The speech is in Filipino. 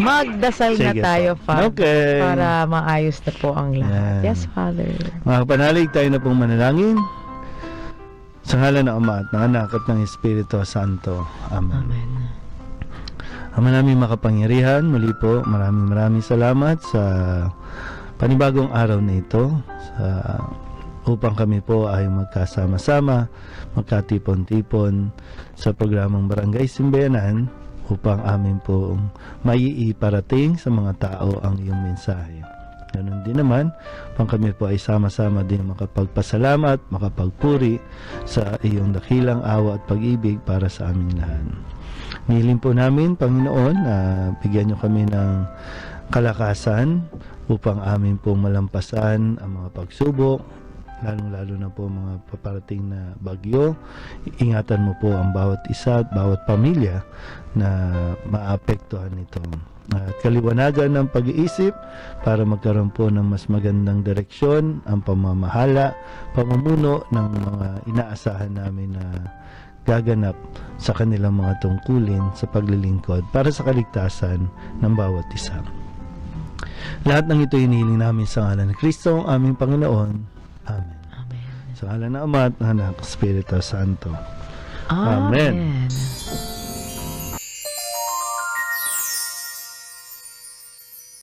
Magdasal na Sige tayo, po. Father, Okay. para maayos na po ang lahat. Yan. Yes, Father. Mga kapanalig, tayo na pong manalangin. Sa ngalan ng Ama at ng Anak at ng Espiritu Santo. Amen. Amen. Ama namin makapangyarihan, muli po maraming salamat sa panibagong araw na ito upang kami po ay magkasama-sama, magkatipon-tipon sa programang Barangay Simbayanan upang amin po maiiparating sa mga tao ang iyong mensahe. Ganun din naman, pang kami po ay sama-sama din makapagpasalamat, makapagpuri sa iyong dakilang awa at pag-ibig para sa aming lahat. Nihiling po namin, Panginoon, na bigyan niyo kami ng kalakasan upang amin po malampasan ang mga pagsubok, lalong-lalo na po mga paparating na bagyo. Ingatan mo po ang bawat isa at bawat pamilya na maapektuhan nito. At kaliwanagan ng pag-iisip para magkaroon po ng mas magandang direksyon ang pamamahala, pamumuno ng mga inaasahan namin na gaganap sa kanilang mga tungkulin sa paglilingkod para sa kaligtasan ng bawat isa. Lahat ng ito hinihiling namin sa ngalan ni Kristo, ang aming Panginoon. Amen. Amen. Sa ngalan ng Ama at ng Anak, Espiritu Santo. Amen. Amen.